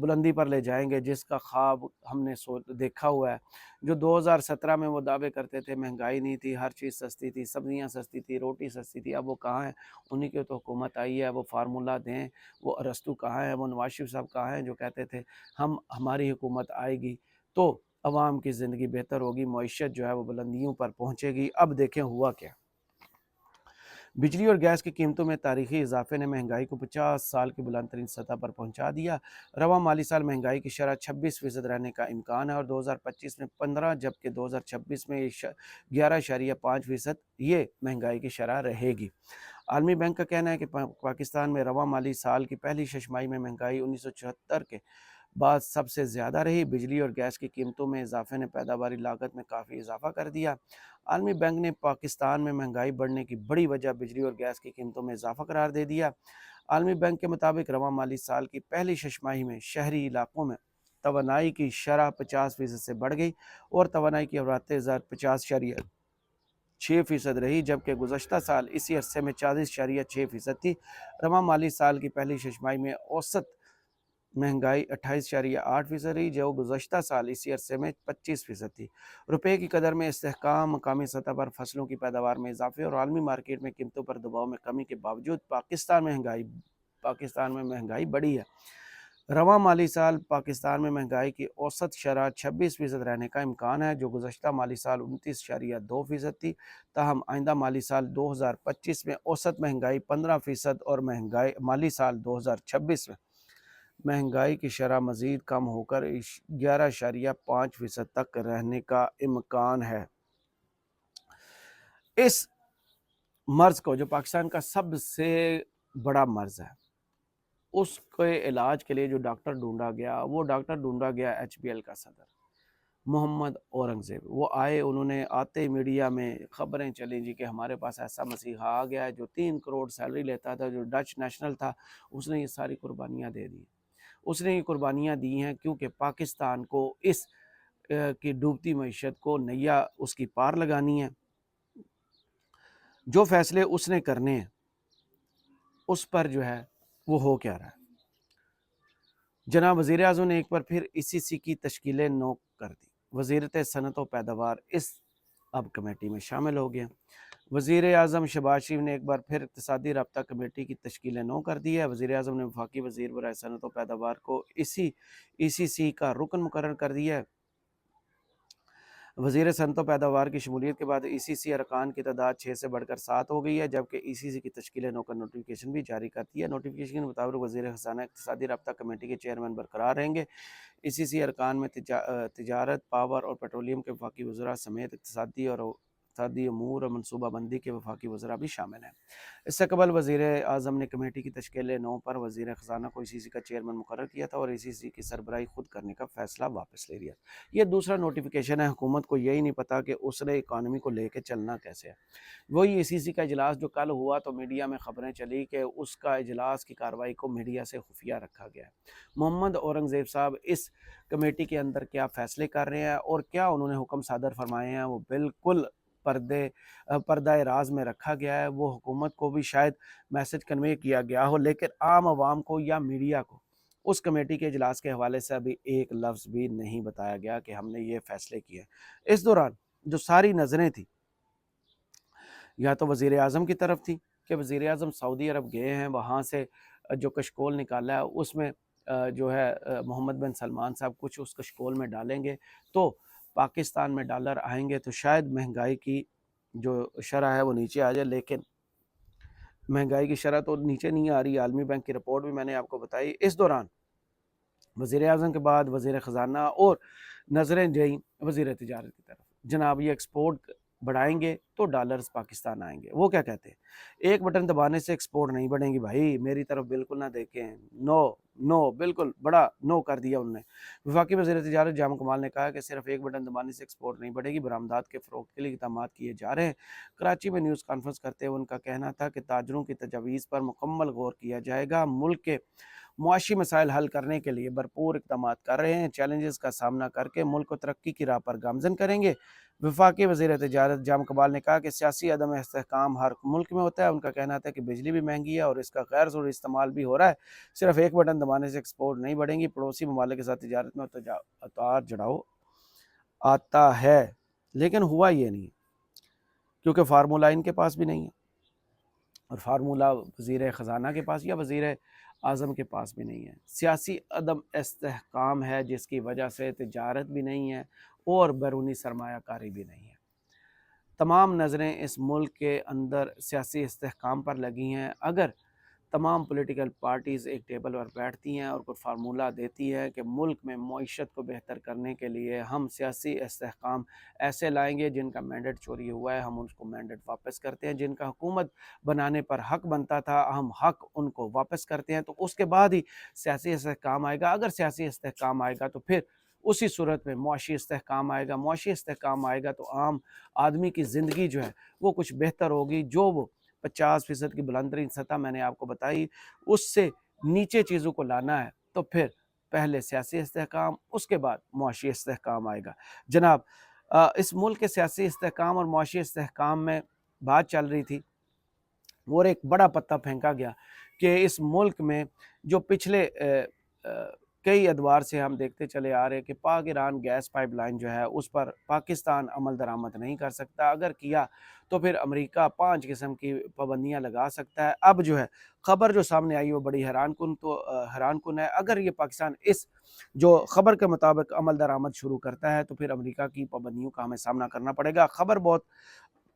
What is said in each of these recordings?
بلندی پر لے جائیں گے، جس کا خواب ہم نے دیکھا ہوا ہے۔ جو 2017 میں وہ دعوے کرتے تھے مہنگائی نہیں تھی، ہر چیز سستی تھی، سبزیاں سستی تھی، روٹی سستی تھی، اب وہ کہاں ہیں؟ انہی کی تو حکومت آئی ہے، وہ فارمولہ دیں۔ وہ ارسطو کہاں ہیں؟ وہ نواز شریف صاحب کہاں ہیں جو کہتے تھے ہماری حکومت آئے گی تو عوام کی زندگی بہتر ہوگی، معیشت جو ہے وہ بلندیوں پر پہنچے گی۔ اب دیکھیں ہوا کیا۔ بجلی اور گیس کی قیمتوں میں تاریخی اضافے نے مہنگائی کو 50 سال کی بلند ترین سطح پر پہنچا دیا۔ رواں مالی سال مہنگائی کی شرح 26% رہنے کا امکان ہے اور 2025 میں 15 جبکہ 2026 میں 11.5% یہ مہنگائی کی شرح رہے گی۔ عالمی بینک کا کہنا ہے کہ پاکستان میں رواں مالی سال کی پہلی ششماہی میں مہنگائی 1974 کے بعد سب سے زیادہ رہی۔ بجلی اور گیس کی قیمتوں میں اضافے نے پیداواری لاگت میں کافی اضافہ کر دیا۔ عالمی بینک نے پاکستان میں مہنگائی بڑھنے کی بڑی وجہ بجلی اور گیس کی قیمتوں میں اضافہ قرار دے دیا۔ عالمی بینک کے مطابق رواں مالی سال کی پہلی ششماہی میں شہری علاقوں میں توانائی کی شرح 50% سے بڑھ گئی اور توانائی کی عورتیں 50.6% رہی، جبکہ گزشتہ سال اسی عرصے میں 40.6% تھی۔ رواں مالی سال کی پہلی ششماہی میں اوسط مہنگائی 28.8% رہی، جو گزشتہ سال اسی عرصے میں 25% تھی۔ روپے کی قدر میں استحکام، مقامی سطح پر فصلوں کی پیداوار میں اضافے اور عالمی مارکیٹ میں قیمتوں پر دباؤ میں کمی کے باوجود پاکستان میں مہنگائی بڑھی ہے۔ رواں مالی سال پاکستان میں مہنگائی کی اوسط شرح 26% رہنے کا امکان ہے، جو گزشتہ مالی سال 29.2% تھی۔ تاہم آئندہ مالی سال 2025 میں اوسط مہنگائی 15% اور مالی سال 2026 میں مہنگائی کی شرح مزید کم ہو کر 11.5% تک رہنے کا امکان ہے۔ اس مرض کو، جو پاکستان کا سب سے بڑا مرض ہے، اس کے علاج کے لیے جو ڈاکٹر ڈھونڈا گیا، وہ ڈاکٹر ڈھونڈا گیا HBL کا صدر محمد اورنگزیب۔ وہ آئے، انہوں نے آتے میڈیا میں خبریں چلیں جی کہ ہمارے پاس ایسا مسیحا آ گیا ہے جو 3 کروڑ سیلری لیتا تھا، جو ڈچ نیشنل تھا، اس نے یہ ساری قربانیاں دے دی۔ اس نے یہ قربانیاں دی ہیں کیونکہ پاکستان کو اس کی ڈوبتی معیشت کو نیا اس کی پار لگانی ہے۔ جو فیصلے اس نے کرنے ہیں اس پر جو ہے وہ ہو کیا رہا ہے۔ جناب وزیر اعظم نے ایک بار پھر ECC کی تشکیل نو کر دی۔ وزارت صنعت و پیداوار اس اب کمیٹی میں شامل ہو گیا۔ وزیر اعظم شہباز شریف نے ایک بار پھر اقتصادی رابطہ کمیٹی کی تشکیل نو کر دی ہے۔ وزیر اعظم نے وفاقی وزیر برائے صنعت و پیداوار کو ECC کا رکن مقرر کر دیا ہے۔ وزیر صنعت و پیداوار کی شمولیت کے بعد ECC ارکان کی تعداد 6 سے بڑھ کر 7 ہو گئی ہے، جبکہ ECC کی تشکیل نو کا نوٹیفیکیشن بھی جاری کر دیا ہے۔ نوٹیفیکیشن کے مطابق وزیر خزانہ اقتصادی رابطہ کمیٹی کے چیئرمین برقرار رہیں گے۔ ECC ارکان میں تجارت، پاور اور پیٹرولیم کے وفاقی وزراء سمیت اقتصادی امور اور منصوبہ بندی کے وفاقی وزراء بھی شامل ہیں۔ اس سے قبل وزیر اعظم نے کمیٹی کی تشکیل نو پر وزیر خزانہ کو ECC کا چیئرمین مقرر کیا تھا اور ECC کی سربراہی خود کرنے کا فیصلہ واپس لے لیا۔ یہ دوسرا نوٹیفیکیشن ہے۔ حکومت کو یہی نہیں پتا کہ اس نے اکانومی کو لے کے چلنا کیسے ہے۔ وہی ECC کا اجلاس جو کل ہوا تو میڈیا میں خبریں چلی کہ اس کا اجلاس کی کارروائی کو میڈیا سے خفیہ رکھا گیا ہے۔ محمد اورنگزیب صاحب اس کمیٹی کے اندر کیا فیصلے کر رہے ہیں اور کیا انہوں نے حکم صادر فرمائے ہیں، وہ بالکل پردہ راز میں رکھا گیا ہے۔ وہ حکومت کو بھی شاید میسج کنوے کیا گیا ہو، لیکن عام عوام کو یا میڈیا کو اس کمیٹی کے اجلاس کے حوالے سے ابھی ایک لفظ بھی نہیں بتایا گیا کہ ہم نے یہ فیصلے کیے۔ اس دوران جو ساری نظریں تھیں یا تو وزیر اعظم کی طرف تھی کہ وزیر اعظم سعودی عرب گئے ہیں، وہاں سے جو کشکول نکالا ہے اس میں جو ہے محمد بن سلمان صاحب کچھ اس کشکول میں ڈالیں گے تو پاکستان میں ڈالر آئیں گے تو شاید مہنگائی کی جو شرح ہے وہ نیچے آ جائے، لیکن مہنگائی کی شرح تو نیچے نہیں آ رہی۔ عالمی بینک کی رپورٹ بھی میں نے آپ کو بتائی۔ اس دوران وزیر اعظم کے بعد وزیر خزانہ اور نظریں گئیں وزیر تجارت کی طرف۔ جناب یہ ایکسپورٹ بڑھائیں گے تو ڈالرز پاکستان آئیں گے۔ وہ کیا کہتے ہیں؟ ایک بٹن دبانے سے ایکسپورٹ نہیں بڑھیں گی بھائی، میری طرف بالکل نہ دیکھیں۔ نو بالکل بڑا نو کر دیا انہوں نے۔ وفاقی وزیر تجارت جام کمال نے کہا کہ صرف ایک بٹن دبانے سے ایکسپورٹ نہیں بڑھے گی، برآمدات کے فروغ کے لیے اقدامات کیے جا رہے ہیں۔ کراچی میں نیوز کانفرنس کرتے ہوئے ان کا کہنا تھا کہ تاجروں کی تجاویز پر مکمل غور کیا جائے گا، ملک کے معاشی مسائل حل کرنے کے لیے بھرپور اقدامات کر رہے ہیں، چیلنجز کا سامنا کر کے ملک کو ترقی کی راہ پر گامزن کریں گے۔ وفاقی وزیر تجارت جام کمال نے کہا کہ سیاسی عدم استحکام ہر ملک میں ہوتا ہے۔ ان کا کہنا تھا کہ بجلی بھی مہنگی ہے اور اس کا غیر ضروری استعمال بھی ہو رہا ہے، صرف ایک بٹن دبانے سے ایکسپورٹ نہیں بڑھیں گی، پڑوسی ممالک کے ساتھ تجارت میں اتار چڑھاؤ آتا ہے، لیکن ہوا یہ نہیں کیونکہ فارمولہ ان کے پاس بھی نہیں ہے، اور فارمولہ وزیر خزانہ کے پاس یا وزیر اعظم کے پاس بھی نہیں ہے۔ سیاسی عدم استحکام ہے جس کی وجہ سے تجارت بھی نہیں ہے اور بیرونی سرمایہ کاری بھی نہیں ہے۔ تمام نظریں اس ملک کے اندر سیاسی استحکام پر لگی ہیں۔ اگر تمام پولیٹیکل پارٹیز ایک ٹیبل پر بیٹھتی ہیں اور کوئی فارمولہ دیتی ہے کہ ملک میں معیشت کو بہتر کرنے کے لیے ہم سیاسی استحکام ایسے لائیں گے، جن کا مینڈیٹ چوری ہوا ہے ہم اس کو مینڈیٹ واپس کرتے ہیں، جن کا حکومت بنانے پر حق بنتا تھا ہم حق ان کو واپس کرتے ہیں، تو اس کے بعد ہی سیاسی استحکام آئے گا۔ اگر سیاسی استحکام آئے گا تو پھر اسی صورت میں معاشی استحکام آئے گا، معاشی استحکام آئے گا تو عام آدمی کی زندگی جو ہے وہ کچھ بہتر ہوگی۔ جو وہ 50% کی بلند ترین سطح میں نے آپ کو بتائی، اس سے نیچے چیزوں کو لانا ہے تو پھر پہلے سیاسی استحکام، اس کے بعد معاشی استحکام آئے گا۔ جناب اس ملک کے سیاسی استحکام اور معاشی استحکام میں بات چل رہی تھی، اور ایک بڑا پتہ پھینکا گیا کہ اس ملک میں جو پچھلے کئی ادوار سے ہم دیکھتے چلے آ رہے کہ پاک ایران گیس پائپ لائن جو ہے اس پر پاکستان عمل درآمد نہیں کر سکتا، اگر کیا تو پھر امریکہ 5 قسم کی پابندیاں لگا سکتا ہے۔ اب جو ہے خبر جو سامنے آئی وہ بڑی حیران کن ہے۔ اگر یہ پاکستان اس جو خبر کے مطابق عمل درآمد شروع کرتا ہے تو پھر امریکہ کی پابندیوں کا ہمیں سامنا کرنا پڑے گا۔ خبر بہت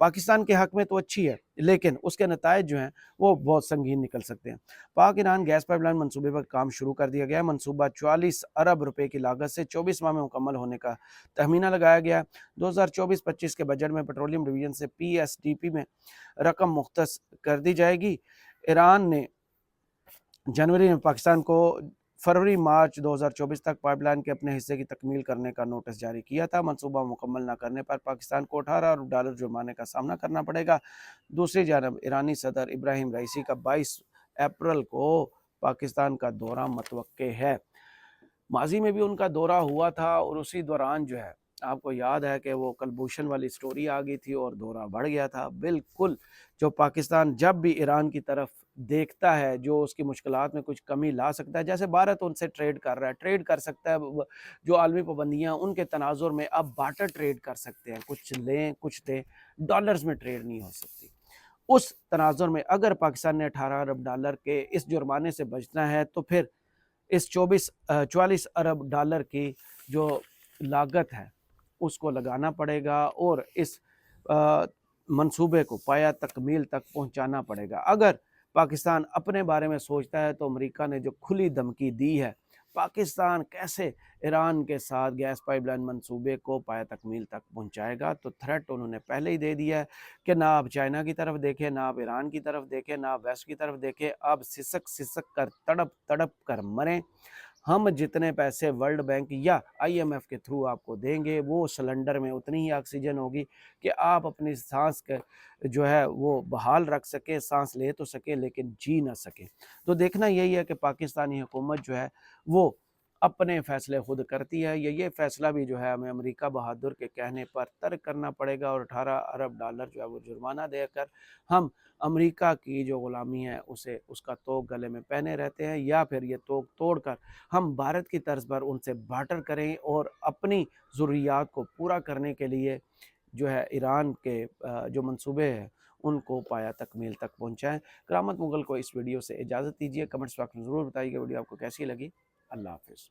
پاکستان کے حق میں تو اچھی ہے، لیکن اس کے نتائج جو ہیں وہ بہت سنگین نکل سکتے ہیں۔ پاک ایران گیس پائپ لائن منصوبے پر کام شروع کر دیا گیا ہے۔ منصوبہ 44 ارب روپے کی لاگت سے 24 ماہ میں مکمل ہونے کا تخمینہ لگایا گیا ہے۔ 2024-25 کے بجٹ میں پیٹرولیم ڈویژن سے PSDP میں رقم مختص کر دی جائے گی۔ ایران نے جنوری میں پاکستان کو فروری مارچ 2024 تک پائپ لائن کے اپنے حصے کی تکمیل کرنے کا نوٹس جاری کیا تھا۔ منصوبہ مکمل نہ کرنے پر پاکستان کو 18 ارب ڈالر جرمانے کا سامنا کرنا پڑے گا۔ دوسری جانب ایرانی صدر ابراہیم رئیسی کا 22 اپریل کو پاکستان کا دورہ متوقع ہے۔ ماضی میں بھی ان کا دورہ ہوا تھا اور اسی دوران جو ہے آپ کو یاد ہے کہ وہ کلبھوشن والی سٹوری آ گئی تھی اور دورہ بڑھ گیا تھا۔ بالکل جو پاکستان جب بھی ایران کی طرف دیکھتا ہے جو اس کی مشکلات میں کچھ کمی لا سکتا ہے، جیسے بھارت ان سے ٹریڈ کر رہا ہے، ٹریڈ کر سکتا ہے، جو عالمی پابندیاں ان کے تناظر میں اب بارٹر ٹریڈ کر سکتے ہیں، کچھ لیں کچھ دیں، ڈالرز میں ٹریڈ نہیں ہو سکتی۔ اس تناظر میں اگر پاکستان نے 18 ارب ڈالر کے اس جرمانے سے بچنا ہے تو پھر اس 44 ارب ڈالر کی جو لاگت ہے اس کو لگانا پڑے گا اور اس منصوبے کو پایہ تکمیل تک پہنچانا پڑے گا۔ اگر پاکستان اپنے بارے میں سوچتا ہے تو امریکہ نے جو کھلی دھمکی دی ہے پاکستان کیسے ایران کے ساتھ گیس پائپ لائن منصوبے کو پایہ تکمیل تک پہنچائے گا، تو تھریٹ انہوں نے پہلے ہی دے دیا ہے کہ نہ آپ چائنا کی طرف دیکھیں، نہ آپ ایران کی طرف دیکھیں، نہ آپ ویسٹ کی طرف دیکھیں، آپ سسک کر تڑپ کر مریں۔ ہم جتنے پیسے ورلڈ بینک یا IMF کے تھرو آپ کو دیں گے وہ سلنڈر میں اتنی ہی آکسیجن ہوگی کہ آپ اپنی سانس کے جو ہے وہ بحال رکھ سکیں، سانس لے تو سکیں لیکن جی نہ سکیں۔ تو دیکھنا یہی ہے کہ پاکستانی حکومت جو ہے وہ اپنے فیصلے خود کرتی ہے، یہ فیصلہ بھی جو ہے ہمیں امریکہ بہادر کے کہنے پر ترک کرنا پڑے گا اور 18 ارب ڈالر جو ہے وہ جرمانہ دے کر ہم امریکہ کی جو غلامی ہے اس کا توق گلے میں پہنے رہتے ہیں، یا پھر یہ توق توڑ کر ہم بھارت کی طرز پر ان سے بارٹر کریں اور اپنی ضروریات کو پورا کرنے کے لیے جو ہے ایران کے جو منصوبے ہیں ان کو پایہ تکمیل تک پہنچائیں۔ کرامت مغل کو اس ویڈیو سے اجازت دیجیے، کمنٹس باکس میں ضرور بتائیے کہ ویڈیو آپ کو کیسی لگی۔ اللہ حافظ۔